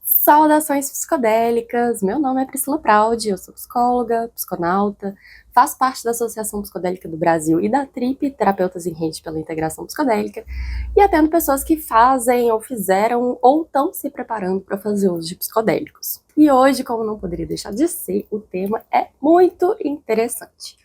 Saudações psicodélicas! Meu nome é Priscila Praud, eu sou psicóloga, psiconauta, faço parte da Associação Psicodélica do Brasil e da TRIP, Terapeutas em Rede pela Integração Psicodélica, e atendo pessoas que fazem ou fizeram ou estão se preparando para fazer uso de psicodélicos. E hoje, como não poderia deixar de ser, o tema é muito interessante.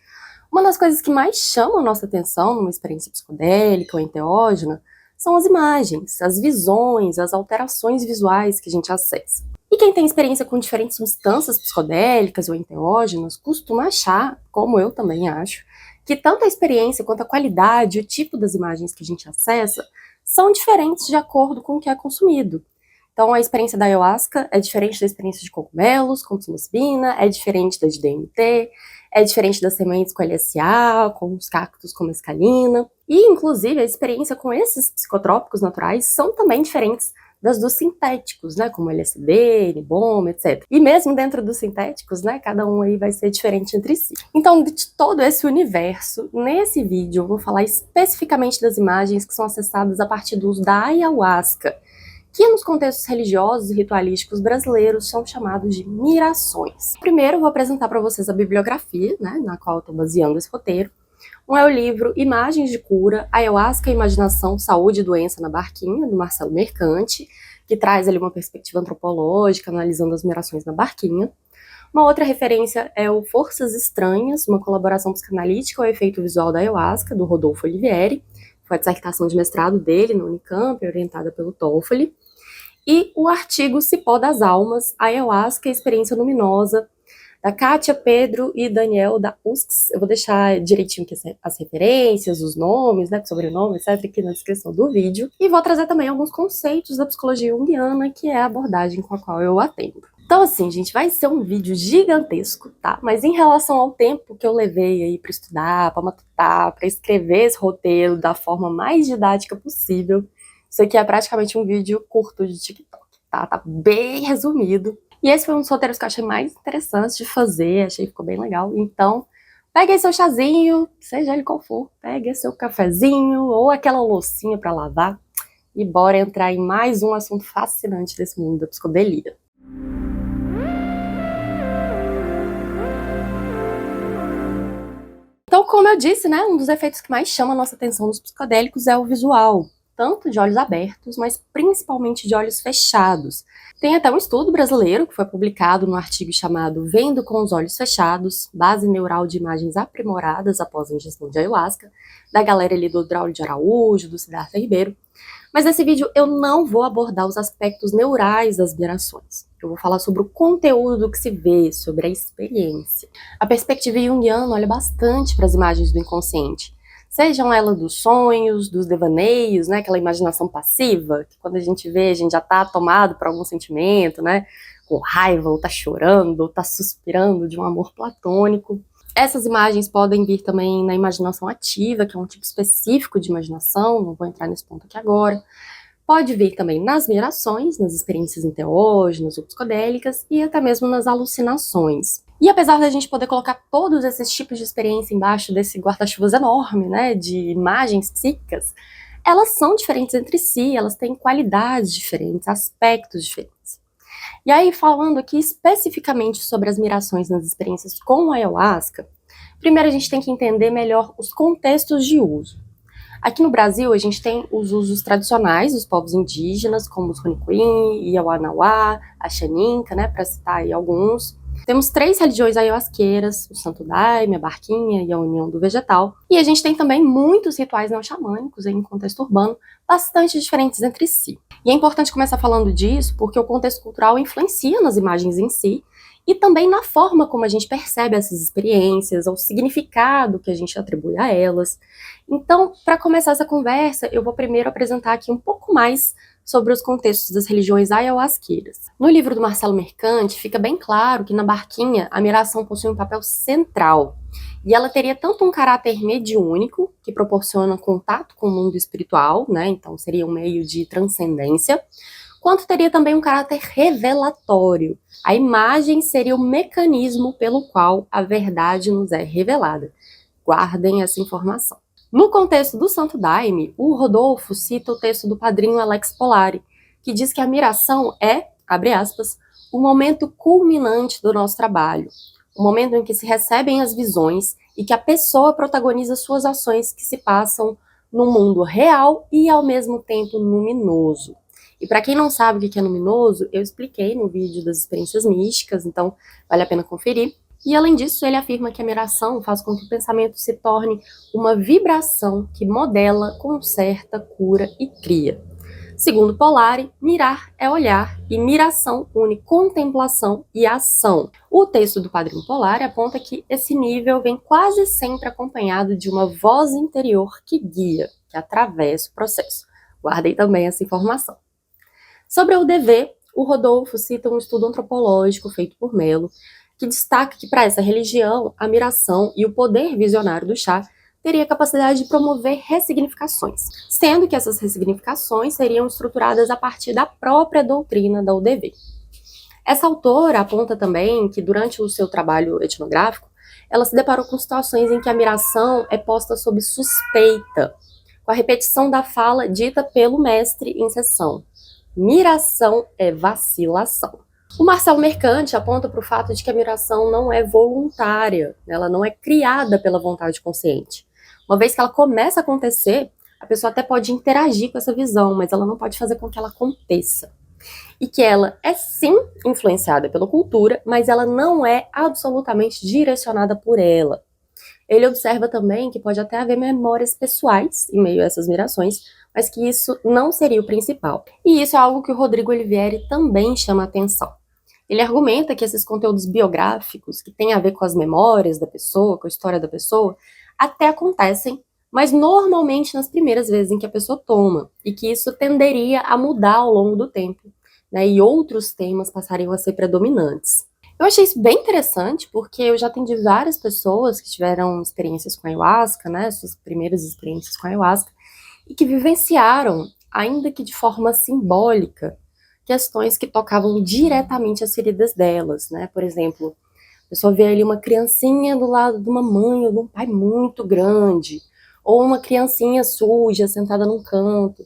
Uma das coisas que mais chamam a nossa atenção numa experiência psicodélica ou enteógena são as imagens, as visões, as alterações visuais que a gente acessa. E quem tem experiência com diferentes substâncias psicodélicas ou enteógenas costuma achar, como eu também acho, que tanto a experiência quanto a qualidade e o tipo das imagens que a gente acessa são diferentes de acordo com o que é consumido. Então, a experiência da ayahuasca é diferente da experiência de cogumelos com psilocibina, é diferente da de DMT, é diferente das sementes com LSA, com os cactos com mescalina. E, inclusive, a experiência com esses psicotrópicos naturais são também diferentes das dos sintéticos, né, como LSD, Niboma, etc. E mesmo dentro dos sintéticos, né, cada um aí vai ser diferente entre si. Então, de todo esse universo, nesse vídeo eu vou falar especificamente das imagens que são acessadas a partir do uso da ayahuasca, que nos contextos religiosos e ritualísticos brasileiros são chamados de mirações. Primeiro, eu vou apresentar para vocês a bibliografia, né, na qual eu estou baseando esse roteiro. Um é o livro Imagens de Cura, Ayahuasca, Imaginação, Saúde e Doença na Barquinha, do Marcelo Mercante, que traz ali uma perspectiva antropológica, analisando as mirações na barquinha. Uma outra referência é o Forças Estranhas, uma colaboração psicanalítica ao efeito visual da ayahuasca, do Rodolfo Olivieri. Foi a dissertação de mestrado dele na Unicamp, orientada pelo Toffoli. E o artigo Cipó das Almas, Ayahuasca e Experiência Luminosa, da Kátia, Pedro e Daniel da USCS. Eu vou deixar direitinho aqui as referências, os nomes, né, sobrenome, etc, aqui na descrição do vídeo. E vou trazer também alguns conceitos da psicologia junguiana, que é a abordagem com a qual eu atendo. Então, assim, gente, vai ser um vídeo gigantesco, tá? Mas em relação ao tempo que eu levei aí para estudar, para matutar, para escrever esse roteiro da forma mais didática possível, isso aqui é praticamente um vídeo curto de TikTok, tá? Tá bem resumido. E esse foi um dos roteiros que eu achei mais interessantes de fazer, achei que ficou bem legal. Então, pegue aí seu chazinho, seja ele qual for, pegue seu cafezinho ou aquela loucinha para lavar e bora entrar em mais um assunto fascinante desse mundo da psicodelia. Então, como eu disse, né, um dos efeitos que mais chama a nossa atenção nos psicodélicos é o visual, tanto de olhos abertos, mas principalmente de olhos fechados. Tem até um estudo brasileiro que foi publicado num artigo chamado Vendo com os Olhos Fechados, Base Neural de Imagens Aprimoradas após a ingestão de ayahuasca, da galera ali do Draulio de Araújo, do Siddhartha Ribeiro. Mas nesse vídeo eu não vou abordar os aspectos neurais das mirações. Eu vou falar sobre o conteúdo do que se vê, sobre a experiência. A perspectiva junguiana olha bastante para as imagens do inconsciente, sejam elas dos sonhos, dos devaneios, né, aquela imaginação passiva, que quando a gente vê, a gente já está tomado por algum sentimento, né, com raiva, ou está chorando, ou está suspirando de um amor platônico. Essas imagens podem vir também na imaginação ativa, que é um tipo específico de imaginação, não vou entrar nesse ponto aqui agora. Pode vir também nas mirações, nas experiências enteógenas ou psicodélicas e até mesmo nas alucinações. E apesar da gente poder colocar todos esses tipos de experiência embaixo desse guarda-chuvas enorme, né, de imagens psíquicas, elas são diferentes entre si, elas têm qualidades diferentes, aspectos diferentes. E aí, falando aqui especificamente sobre as mirações nas experiências com ayahuasca, primeiro a gente tem que entender melhor os contextos de uso. Aqui no Brasil, a gente tem os usos tradicionais dos povos indígenas, como os Runicuim, Iauanauá, a Xaninca, né, para citar aí alguns. Temos 3 religiões ayahuasqueiras, o Santo Daime, a Barquinha e a União do Vegetal. E a gente tem também muitos rituais neoxamânicos em contexto urbano, bastante diferentes entre si. E é importante começar falando disso porque o contexto cultural influencia nas imagens em si e também na forma como a gente percebe essas experiências, ao significado que a gente atribui a elas. Então, para começar essa conversa, eu vou primeiro apresentar aqui um pouco mais sobre os contextos das religiões ayahuasqueiras. No livro do Marcelo Mercante, fica bem claro que na barquinha a miração possui um papel central, e ela teria tanto um caráter mediúnico, que proporciona contato com o mundo espiritual, né, então seria um meio de transcendência, quanto teria também um caráter revelatório. A imagem seria o mecanismo pelo qual a verdade nos é revelada. Guardem essa informação. No contexto do Santo Daime, o Rodolfo cita o texto do padrinho Alex Polari, que diz que a miração é abre aspas, o momento culminante do nosso trabalho, o momento em que se recebem as visões e que a pessoa protagoniza suas ações que se passam no mundo real e ao mesmo tempo luminoso. E para quem não sabe o que é luminoso, eu expliquei no vídeo das experiências místicas, então vale a pena conferir. E além disso, ele afirma que a miração faz com que o pensamento se torne uma vibração que modela, conserta, cura e cria. Segundo Polari, mirar é olhar e miração une contemplação e ação. O texto do Padrinho Polari aponta que esse nível vem quase sempre acompanhado de uma voz interior que guia, que atravessa o processo. Guardei também essa informação. Sobre o dever, o Rodolfo cita um estudo antropológico feito por Mello, que destaca que para essa religião, a miração e o poder visionário do chá teria a capacidade de promover ressignificações, sendo que essas ressignificações seriam estruturadas a partir da própria doutrina da UDV. Essa autora aponta também que durante o seu trabalho etnográfico, ela se deparou com situações em que a miração é posta sob suspeita, com a repetição da fala dita pelo mestre em sessão. Miração é vacilação. O Marcelo Mercante aponta para o fato de que a miração não é voluntária, ela não é criada pela vontade consciente. Uma vez que ela começa a acontecer, a pessoa até pode interagir com essa visão, mas ela não pode fazer com que ela aconteça. E que ela é sim influenciada pela cultura, mas ela não é absolutamente direcionada por ela. Ele observa também que pode até haver memórias pessoais em meio a essas mirações, mas que isso não seria o principal. E isso é algo que o Rodrigo Olivieri também chama a atenção. Ele argumenta que esses conteúdos biográficos, que têm a ver com as memórias da pessoa, com a história da pessoa, até acontecem, mas normalmente nas primeiras vezes em que a pessoa toma, e que isso tenderia a mudar ao longo do tempo, né, e outros temas passariam a ser predominantes. Eu achei isso bem interessante, porque eu já atendi várias pessoas que tiveram experiências com ayahuasca, né, suas primeiras experiências com ayahuasca, e que vivenciaram, ainda que de forma simbólica, questões que tocavam diretamente as feridas delas, né? Por exemplo, a pessoa vê ali uma criancinha do lado de uma mãe ou de um pai muito grande, ou uma criancinha suja sentada num canto.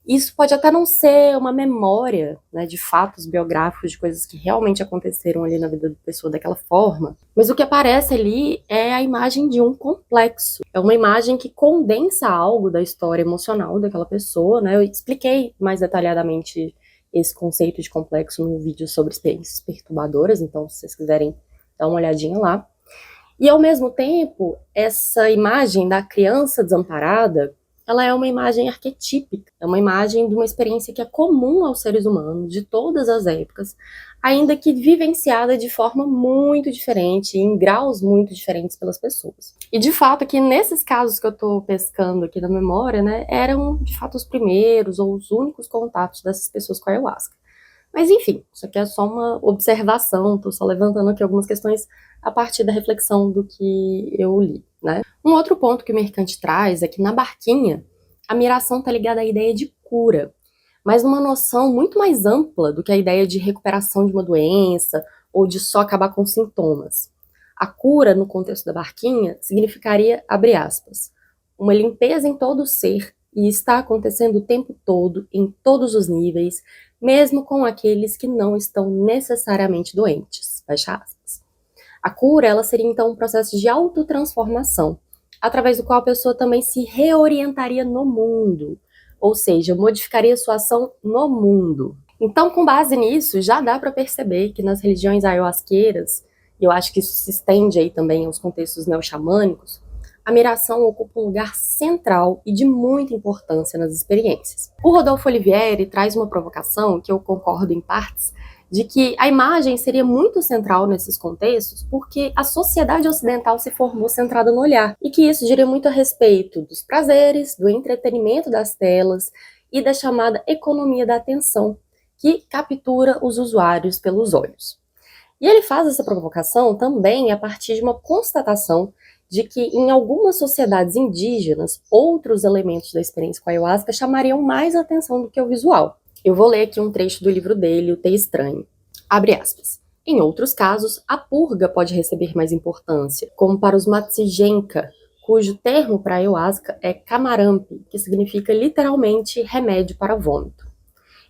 Isso pode até não ser uma memória, né, de fatos biográficos, de coisas que realmente aconteceram ali na vida da pessoa daquela forma, mas o que aparece ali é a imagem de um complexo. É uma imagem que condensa algo da história emocional daquela pessoa, né? Eu expliquei mais detalhadamente esse conceito de complexo no vídeo sobre experiências perturbadoras, então se vocês quiserem dar uma olhadinha lá. E ao mesmo tempo, essa imagem da criança desamparada, ela é uma imagem arquetípica, é uma imagem de uma experiência que é comum aos seres humanos de todas as épocas, ainda que vivenciada de forma muito diferente, em graus muito diferentes pelas pessoas. E de fato, aqui nesses casos que eu estou pescando aqui na memória, né, eram de fato os primeiros ou os únicos contatos dessas pessoas com a ayahuasca. Mas enfim, isso aqui é só uma observação, estou só levantando aqui algumas questões a partir da reflexão do que eu li, né? Um outro ponto que o Mercante traz é que na barquinha, a miração está ligada à ideia de cura, mas numa noção muito mais ampla do que a ideia de recuperação de uma doença ou de só acabar com sintomas. A cura, no contexto da barquinha, significaria, abre aspas, uma limpeza em todo o ser e está acontecendo o tempo todo, em todos os níveis, mesmo com aqueles que não estão necessariamente doentes, fecha aspas. A cura, ela seria então um processo de autotransformação, através do qual a pessoa também se reorientaria no mundo, ou seja, modificaria sua ação no mundo. Então, com base nisso, já dá para perceber que nas religiões ayahuasqueiras, e eu acho que isso se estende aí também aos contextos neoxamânicos, a miração ocupa um lugar central e de muita importância nas experiências. O Rodolfo Olivieri traz uma provocação, que eu concordo em partes, de que a imagem seria muito central nesses contextos porque a sociedade ocidental se formou centrada no olhar, e que isso diria muito a respeito dos prazeres, do entretenimento das telas e da chamada economia da atenção, que captura os usuários pelos olhos. E ele faz essa provocação também a partir de uma constatação de que em algumas sociedades indígenas, outros elementos da experiência com a ayahuasca chamariam mais atenção do que o visual. Eu vou ler aqui um trecho do livro dele, O Te Estranho. Abre aspas. Em outros casos, a purga pode receber mais importância, como para os Matsigenka, cujo termo para ayahuasca é Kamarampi, que significa literalmente remédio para vômito.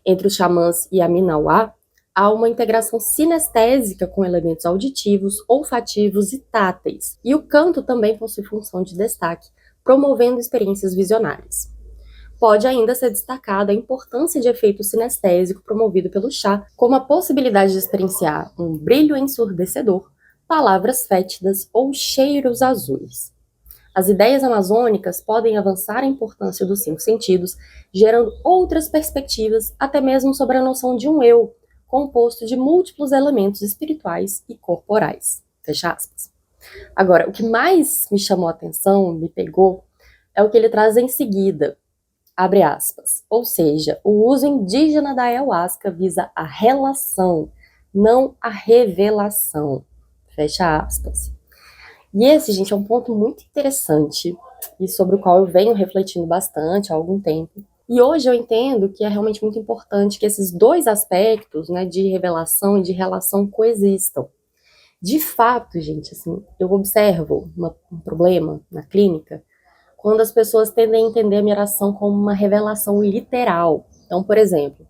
Entre os xamãs Yaminawá, há uma integração sinestésica com elementos auditivos, olfativos e táteis. E o canto também possui função de destaque, promovendo experiências visionárias. Pode ainda ser destacada a importância de efeito sinestésico promovido pelo chá, como a possibilidade de experienciar um brilho ensurdecedor, palavras fétidas ou cheiros azuis. As ideias amazônicas podem avançar a importância dos 5 sentidos, gerando outras perspectivas, até mesmo sobre a noção de um eu, composto de múltiplos elementos espirituais e corporais. Fecha aspas. Agora, o que mais me chamou a atenção, me pegou, é o que ele traz em seguida, abre aspas, ou seja, o uso indígena da ayahuasca visa a relação, não a revelação. Fecha aspas. E esse, gente, é um ponto muito interessante e sobre o qual eu venho refletindo bastante há algum tempo. E hoje eu entendo que é realmente muito importante que esses dois aspectos, né, de revelação e de relação coexistam. De fato, gente, assim, eu observo um problema na clínica quando as pessoas tendem a entender a minha oração como uma revelação literal. Então, por exemplo,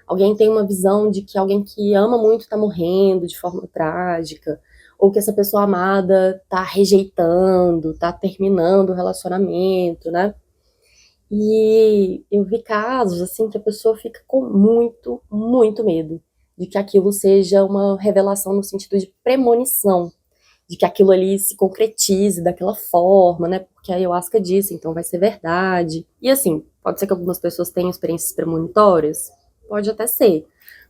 alguém tem uma visão de que alguém que ama muito está morrendo de forma trágica, ou que essa pessoa amada tá rejeitando, tá terminando o relacionamento, né? E eu vi casos, assim, que a pessoa fica com muito, muito medo de que aquilo seja uma revelação no sentido de premonição, de que aquilo ali se concretize daquela forma, né? Porque a ayahuasca disse, então vai ser verdade. E assim, pode ser que algumas pessoas tenham experiências premonitórias? Pode até ser.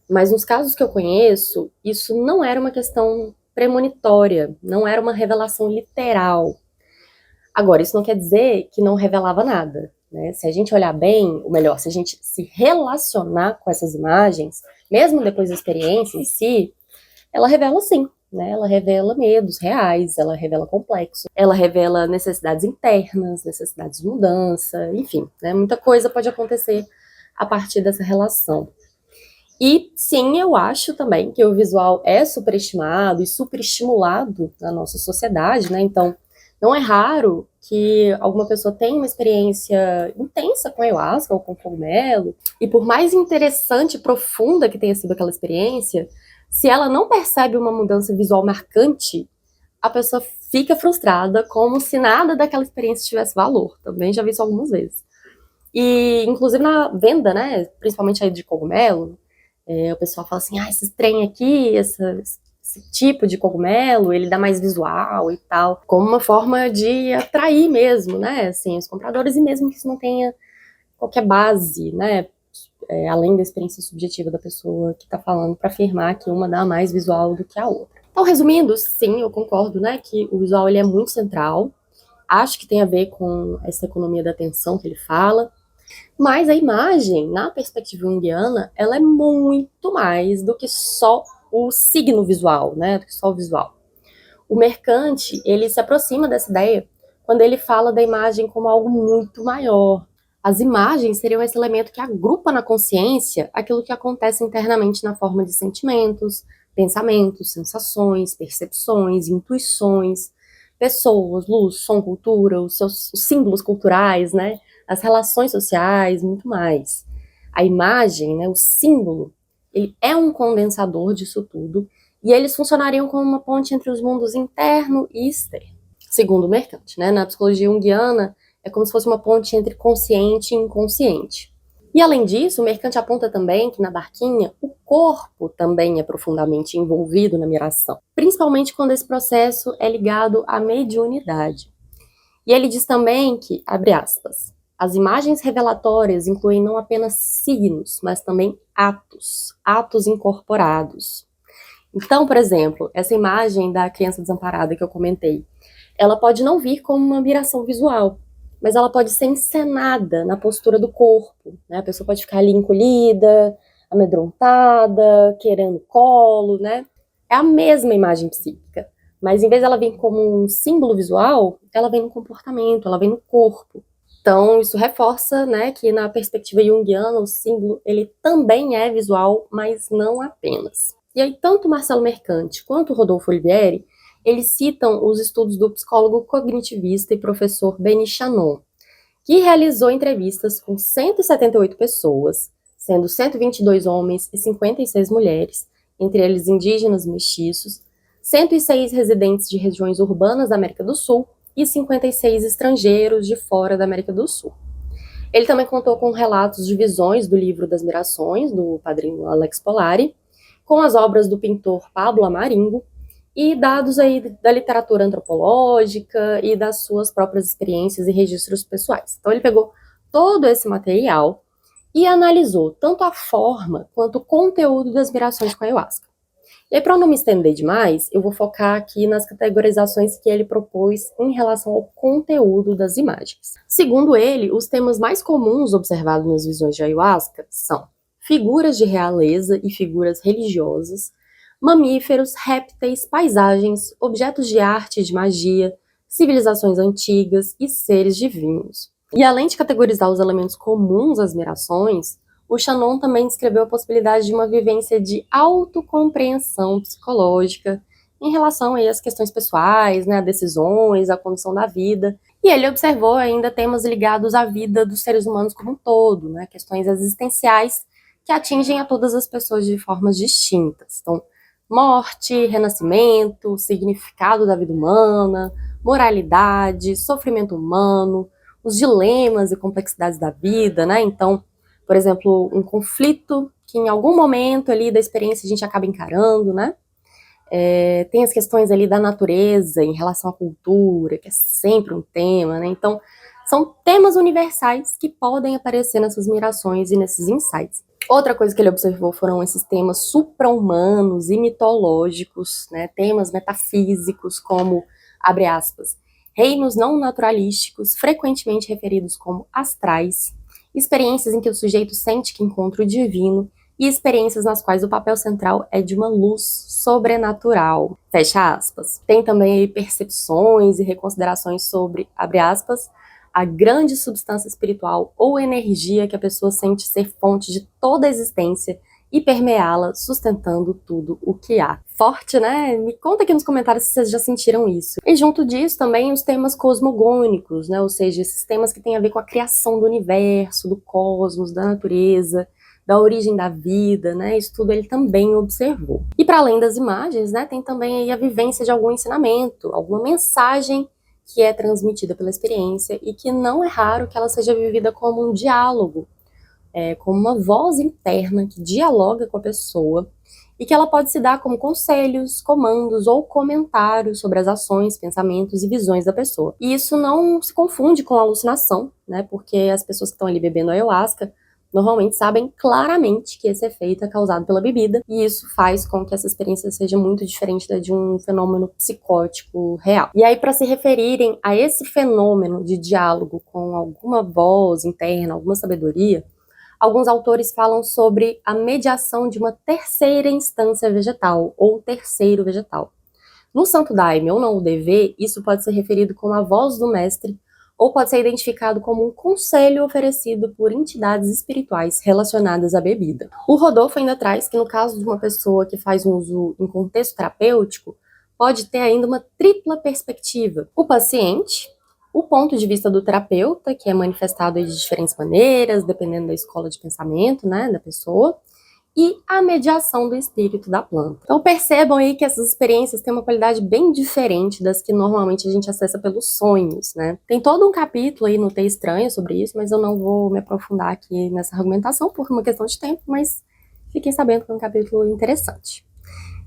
Mas nos casos que eu conheço, isso não era uma questão premonitória, não era uma revelação literal. Agora, isso não quer dizer que não revelava nada, né? Se a gente olhar bem, ou melhor, se a gente se relacionar com essas imagens, mesmo depois da experiência em si, ela revela sim, né? Ela revela medos reais, ela revela complexo, ela revela necessidades internas, necessidades de mudança, enfim, né? Muita coisa pode acontecer a partir dessa relação. E sim, eu acho também que o visual é superestimado e superestimulado na nossa sociedade, né? Então, não é raro que alguma pessoa tenha uma experiência intensa com ayahuasca ou com cogumelo, e por mais interessante e profunda que tenha sido aquela experiência, se ela não percebe uma mudança visual marcante, a pessoa fica frustrada, como se nada daquela experiência tivesse valor. Também já vi isso algumas vezes. E, inclusive, na venda, né, principalmente aí de cogumelo, o pessoal fala assim, esse trem aqui, esse tipo de cogumelo, ele dá mais visual e tal, como uma forma de atrair mesmo, né, assim, os compradores, e mesmo que isso não tenha qualquer base, né, além da experiência subjetiva da pessoa que está falando, para afirmar que uma dá mais visual do que a outra. Então, resumindo, sim, eu concordo, né, que o visual ele é muito central, acho que tem a ver com essa economia da atenção que ele fala, mas a imagem, na perspectiva junguiana, ela é muito mais do que só o signo visual, né, do que só o visual. O Mercante, ele se aproxima dessa ideia quando ele fala da imagem como algo muito maior. As imagens seriam esse elemento que agrupa na consciência aquilo que acontece internamente na forma de sentimentos, pensamentos, sensações, percepções, intuições, pessoas, luz, som, cultura, os símbolos culturais, né? As relações sociais, muito mais. A imagem, né, o símbolo, ele é um condensador disso tudo, e eles funcionariam como uma ponte entre os mundos interno e externo, segundo o Mercante, né? Na psicologia junguiana, é como se fosse uma ponte entre consciente e inconsciente. E além disso, o Mercante aponta também que na barquinha o corpo também é profundamente envolvido na miração, principalmente quando esse processo é ligado à mediunidade. E ele diz também que, abre aspas, as imagens revelatórias incluem não apenas signos, mas também atos incorporados. Então, por exemplo, essa imagem da criança desamparada que eu comentei, ela pode não vir como uma miração visual, mas ela pode ser encenada na postura do corpo, né? A pessoa pode ficar ali encolhida, amedrontada, querendo colo, né? É a mesma imagem psíquica, mas em vez dela vir como um símbolo visual, ela vem no comportamento, ela vem no corpo. Então, isso reforça, né, que na perspectiva junguiana, o símbolo, ele também é visual, mas não apenas. E aí, tanto Marcelo Mercante quanto Rodolfo Olivieri, eles citam os estudos do psicólogo cognitivista e professor Beni Chanon, que realizou entrevistas com 178 pessoas, sendo 122 homens e 56 mulheres, entre eles indígenas e mestiços, 106 residentes de regiões urbanas da América do Sul e 56 estrangeiros de fora da América do Sul. Ele também contou com relatos de visões do livro das Mirações, do padrinho Alex Polari, com as obras do pintor Pablo Amaringo, e dados aí da literatura antropológica e das suas próprias experiências e registros pessoais. Então ele pegou todo esse material e analisou tanto a forma quanto o conteúdo das mirações com a ayahuasca. E aí, para não me estender demais, eu vou focar aqui nas categorizações que ele propôs em relação ao conteúdo das imagens. Segundo ele, os temas mais comuns observados nas visões de ayahuasca são figuras de realeza e figuras religiosas, mamíferos, répteis, paisagens, objetos de arte e de magia, civilizações antigas e seres divinos. E além de categorizar os elementos comuns às mirações, o Shannon também descreveu a possibilidade de uma vivência de autocompreensão psicológica em relação aí às questões pessoais, né, a decisões, a condição da vida. E ele observou ainda temas ligados à vida dos seres humanos como um todo, né, questões existenciais que atingem a todas as pessoas de formas distintas. Então, morte, renascimento, significado da vida humana, moralidade, sofrimento humano, os dilemas e complexidades da vida, né? Então, por exemplo, um conflito que em algum momento ali da experiência a gente acaba encarando, né? Tem as questões ali da natureza em relação à cultura, que é sempre um tema, né? Então, são temas universais que podem aparecer nessas mirações e nesses insights. Outra coisa que ele observou foram esses temas supra-humanos e mitológicos, né? Temas metafísicos como, abre aspas, reinos não naturalísticos, frequentemente referidos como astrais, experiências em que o sujeito sente que encontra o divino e experiências nas quais o papel central é de uma luz sobrenatural. Fecha aspas. Tem também aí percepções e reconsiderações sobre, abre aspas, a grande substância espiritual ou energia que a pessoa sente ser fonte de toda a existência e permeá-la, sustentando tudo o que há. Forte, né? Me conta aqui nos comentários se vocês já sentiram isso. E junto disso também os temas cosmogônicos, né? Ou seja, esses temas que têm a ver com a criação do universo, do cosmos, da natureza, da origem da vida, né? Isso tudo ele também observou. E para além das imagens, né, tem também aí a vivência de algum ensinamento, alguma mensagem que é transmitida pela experiência e que não é raro que ela seja vivida como um diálogo, como uma voz interna que dialoga com a pessoa e que ela pode se dar como conselhos, comandos ou comentários sobre as ações, pensamentos e visões da pessoa. E isso não se confunde com alucinação, né? Porque as pessoas que estão ali bebendo ayahuasca normalmente sabem claramente que esse efeito é causado pela bebida, e isso faz com que essa experiência seja muito diferente da de um fenômeno psicótico real. E aí, para se referirem a esse fenômeno de diálogo com alguma voz interna, alguma sabedoria, alguns autores falam sobre a mediação de uma terceira instância vegetal, ou terceiro vegetal. No Santo Daime ou na UDV, isso pode ser referido como a voz do mestre, ou pode ser identificado como um conselho oferecido por entidades espirituais relacionadas à bebida. O Rodolfo ainda traz que no caso de uma pessoa que faz um uso em contexto terapêutico, pode ter ainda uma tripla perspectiva. O paciente, o ponto de vista do terapeuta, que é manifestado de diferentes maneiras, dependendo da escola de pensamento, né, da pessoa, e a mediação do espírito da planta. Então percebam aí que essas experiências têm uma qualidade bem diferente das que normalmente a gente acessa pelos sonhos, né? Tem todo um capítulo aí no T Estranho sobre isso, mas eu não vou me aprofundar aqui nessa argumentação por uma questão de tempo, mas fiquem sabendo que é um capítulo interessante.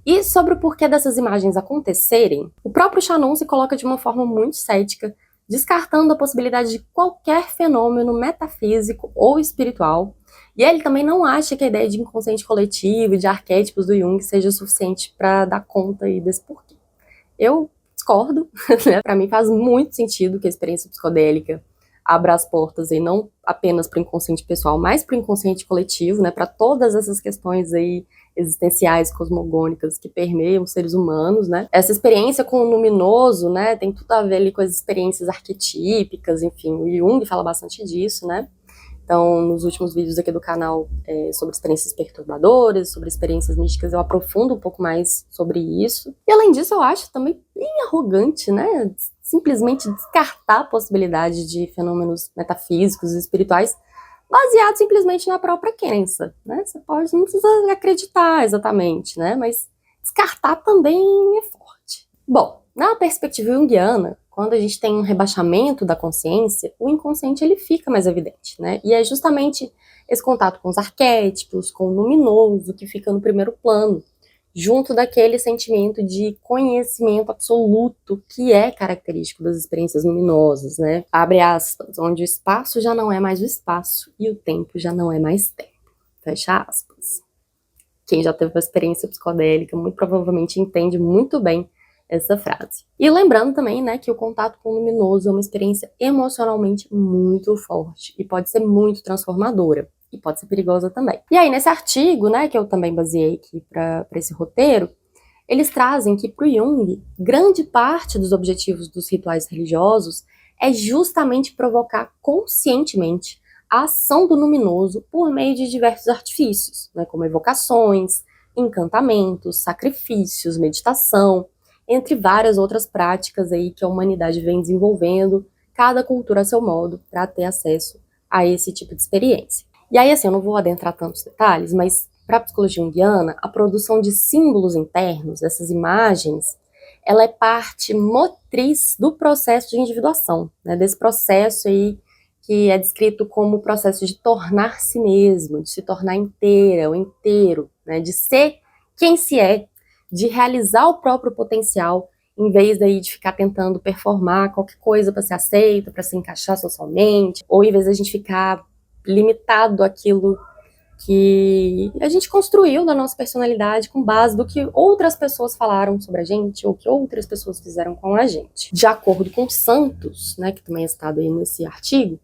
E sobre o porquê dessas imagens acontecerem, o próprio Shannon se coloca de uma forma muito cética, descartando a possibilidade de qualquer fenômeno metafísico ou espiritual. E ele também não acha que a ideia de inconsciente coletivo e de arquétipos do Jung seja suficiente para dar conta aí desse porquê. Eu discordo, né? Para mim faz muito sentido que a experiência psicodélica abra as portas aí não apenas para o inconsciente pessoal, mas para o inconsciente coletivo, né? Para todas essas questões aí existenciais, cosmogônicas que permeiam os seres humanos, né? Essa experiência com o luminoso, né, tem tudo a ver ali com as experiências arquetípicas, enfim, o Jung fala bastante disso, né? Então, nos últimos vídeos aqui do canal sobre experiências perturbadoras, sobre experiências místicas, eu aprofundo um pouco mais sobre isso. E além disso, eu acho também bem arrogante, né? Simplesmente descartar a possibilidade de fenômenos metafísicos e espirituais baseado simplesmente na própria crença, né? Você pode, não precisa acreditar exatamente, né? Mas descartar também é forte. Bom, na perspectiva junguiana, quando a gente tem um rebaixamento da consciência, o inconsciente ele fica mais evidente, né? E é justamente esse contato com os arquétipos, com o luminoso, que fica no primeiro plano, junto daquele sentimento de conhecimento absoluto que é característico das experiências luminosas, né? Abre aspas, onde o espaço já não é mais o espaço e o tempo já não é mais tempo. Fecha aspas. Quem já teve uma experiência psicodélica muito provavelmente entende muito bem essa frase. E lembrando também, né, que o contato com o luminoso é uma experiência emocionalmente muito forte e pode ser muito transformadora. E pode ser perigosa também. E aí, nesse artigo, né, que eu também baseei aqui para esse roteiro, eles trazem que para o Jung, grande parte dos objetivos dos rituais religiosos é justamente provocar conscientemente a ação do luminoso por meio de diversos artifícios, né, como evocações, encantamentos, sacrifícios, meditação, entre várias outras práticas aí que a humanidade vem desenvolvendo, cada cultura a seu modo, para ter acesso a esse tipo de experiência. E aí, assim, eu não vou adentrar tantos detalhes, mas para a psicologia junguiana, a produção de símbolos internos, dessas imagens, ela é parte motriz do processo de individuação, né, desse processo aí que é descrito como o processo de tornar-se mesmo, de se tornar inteira ou inteiro, né, de ser quem se é, de realizar o próprio potencial, em vez daí de ficar tentando performar qualquer coisa para ser aceita, para se encaixar socialmente, ou em vez da gente ficar limitado àquilo que a gente construiu da nossa personalidade com base do que outras pessoas falaram sobre a gente ou que outras pessoas fizeram com a gente. De acordo com Santos, né, que também é citado aí nesse artigo,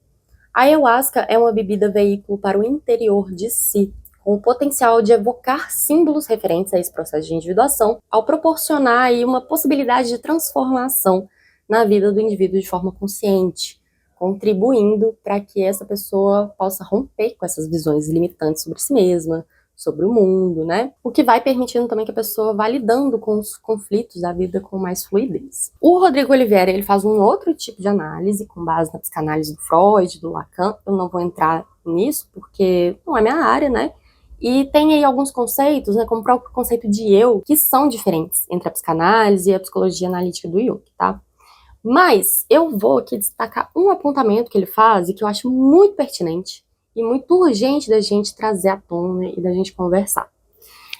a ayahuasca é uma bebida veículo para o interior de si, com o potencial de evocar símbolos referentes a esse processo de individuação, ao proporcionar aí uma possibilidade de transformação na vida do indivíduo de forma consciente, contribuindo para que essa pessoa possa romper com essas visões limitantes sobre si mesma, sobre o mundo, né? O que vai permitindo também que a pessoa vá lidando com os conflitos da vida com mais fluidez. O Rodrigo Oliveira, ele faz um outro tipo de análise, com base na psicanálise do Freud, do Lacan. Eu não vou entrar nisso, porque não é minha área, né? E tem aí alguns conceitos, né, como o próprio conceito de eu, que são diferentes entre a psicanálise e a psicologia analítica do Jung, tá? Mas eu vou aqui destacar um apontamento que ele faz e que eu acho muito pertinente e muito urgente da gente trazer à tona e da gente conversar.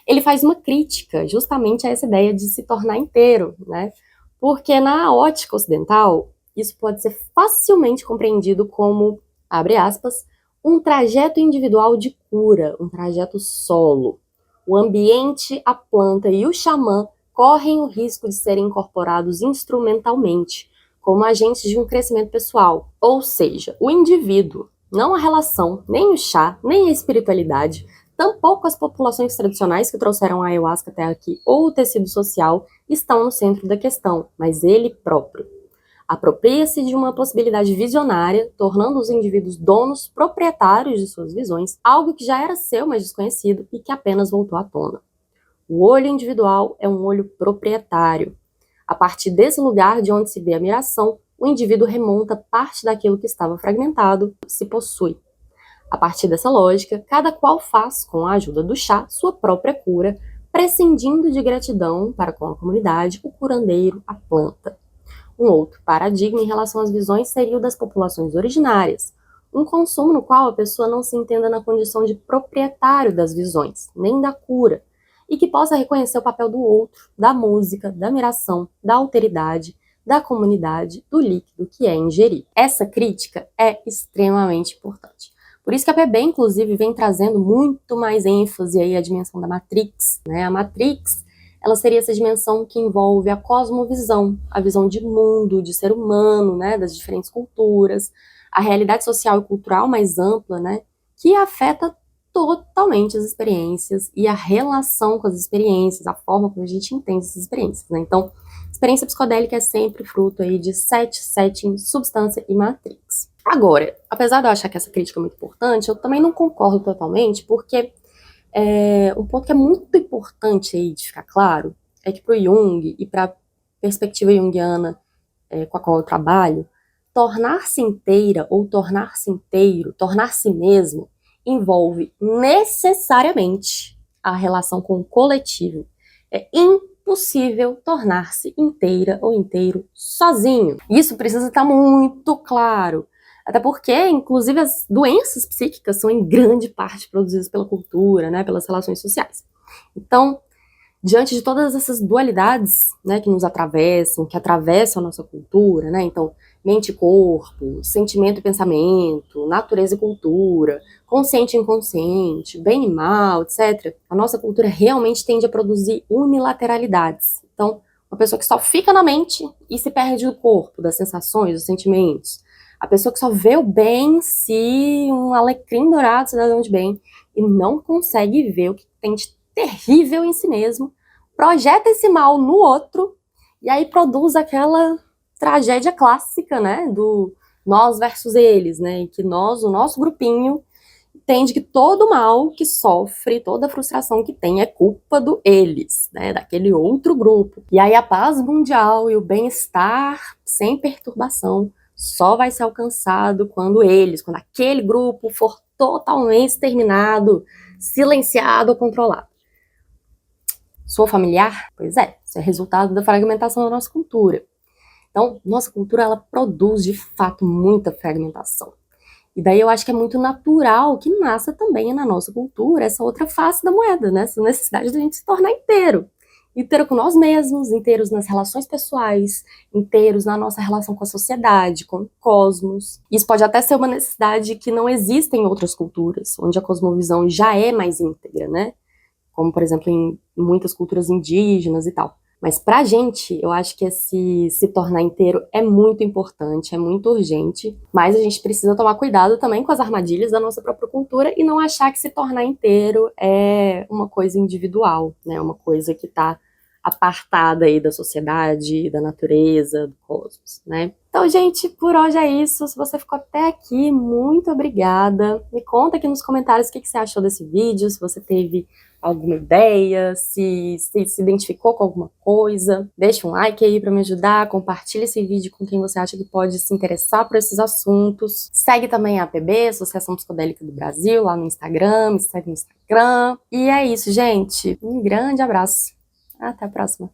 Ele faz uma crítica justamente a essa ideia de se tornar inteiro, né? Porque na ótica ocidental, isso pode ser facilmente compreendido como, abre aspas, um trajeto individual de cura, um trajeto solo. O ambiente, a planta e o xamã correm o risco de serem incorporados instrumentalmente, como agentes de um crescimento pessoal. Ou seja, o indivíduo, não a relação, nem o chá, nem a espiritualidade, tampouco as populações tradicionais que trouxeram a ayahuasca até aqui ou o tecido social estão no centro da questão, mas ele próprio. Apropria-se de uma possibilidade visionária, tornando os indivíduos donos proprietários de suas visões, algo que já era seu, mas desconhecido e que apenas voltou à tona. O olho individual é um olho proprietário. A partir desse lugar de onde se vê a miração, o indivíduo remonta parte daquilo que estava fragmentado, se possui. A partir dessa lógica, cada qual faz, com a ajuda do chá, sua própria cura, prescindindo de gratidão para com a comunidade, o curandeiro, a planta. Um outro paradigma em relação às visões seria o das populações originárias, um consumo no qual a pessoa não se entenda na condição de proprietário das visões, nem da cura, e que possa reconhecer o papel do outro, da música, da miração, da alteridade, da comunidade, do líquido que é ingerido. Essa crítica é extremamente importante. Por isso que a PB, inclusive, vem trazendo muito mais ênfase aí à dimensão da Matrix, né? A Matrix, ela seria essa dimensão que envolve a cosmovisão, a visão de mundo, de ser humano, né? Das diferentes culturas, a realidade social e cultural mais ampla, né? Que afeta totalmente as experiências e a relação com as experiências, a forma como a gente entende essas experiências, né? Então, experiência psicodélica é sempre fruto aí de sete, setting, substância e matrix. Agora, apesar de eu achar que essa crítica é muito importante, eu também não concordo totalmente, porque um ponto que é muito importante aí de ficar claro é que para o Jung e para a perspectiva junguiana com a qual eu trabalho, tornar-se inteira ou tornar-se inteiro, tornar-se mesmo, envolve necessariamente a relação com o coletivo. É impossível tornar-se inteira ou inteiro sozinho. Isso precisa estar muito claro. Até porque, inclusive, as doenças psíquicas são em grande parte produzidas pela cultura, né, pelas relações sociais. Então, diante de todas essas dualidades, né, que nos atravessam, que atravessam a nossa cultura, né, então, mente e corpo, sentimento e pensamento, natureza e cultura, consciente e inconsciente, bem e mal, etc., a nossa cultura realmente tende a produzir unilateralidades. Então, uma pessoa que só fica na mente e se perde no corpo, das sensações, dos sentimentos. A pessoa que só vê o bem se um alecrim dourado, cidadão de bem, e não consegue ver o que tem de terrível em si mesmo, projeta esse mal no outro, e aí produz aquela tragédia clássica, né, do nós versus eles, né, em que nós, o nosso grupinho, entende que todo mal que sofre, toda frustração que tem é culpa do eles, né, daquele outro grupo. E aí a paz mundial e o bem-estar sem perturbação só vai ser alcançado quando eles, quando aquele grupo for totalmente exterminado, silenciado ou controlado. Sou familiar? Pois é, isso é resultado da fragmentação da nossa cultura. Então, nossa cultura, ela produz, de fato, muita fragmentação. E daí eu acho que é muito natural que nasça também na nossa cultura essa outra face da moeda, né? Essa necessidade de a gente se tornar inteiro. Inteiro com nós mesmos, inteiros nas relações pessoais, inteiros na nossa relação com a sociedade, com o cosmos. Isso pode até ser uma necessidade que não existe em outras culturas, onde a cosmovisão já é mais íntegra, né? Como, por exemplo, em muitas culturas indígenas e tal. Mas pra gente, eu acho que esse se tornar inteiro é muito importante, é muito urgente, mas a gente precisa tomar cuidado também com as armadilhas da nossa própria cultura e não achar que se tornar inteiro é uma coisa individual, né? Uma coisa que tá apartada aí da sociedade, da natureza, do cosmos, né? Então, gente, por hoje é isso. Se você ficou até aqui, muito obrigada. Me conta aqui nos comentários o que você achou desse vídeo, se você teve alguma ideia, se identificou com alguma coisa. Deixa um like aí para me ajudar, compartilha esse vídeo com quem você acha que pode se interessar por esses assuntos. Segue também a APB, Associação Psicodélica do Brasil, lá no Instagram, me segue no Instagram. E é isso, gente. Um grande abraço. Até a próxima.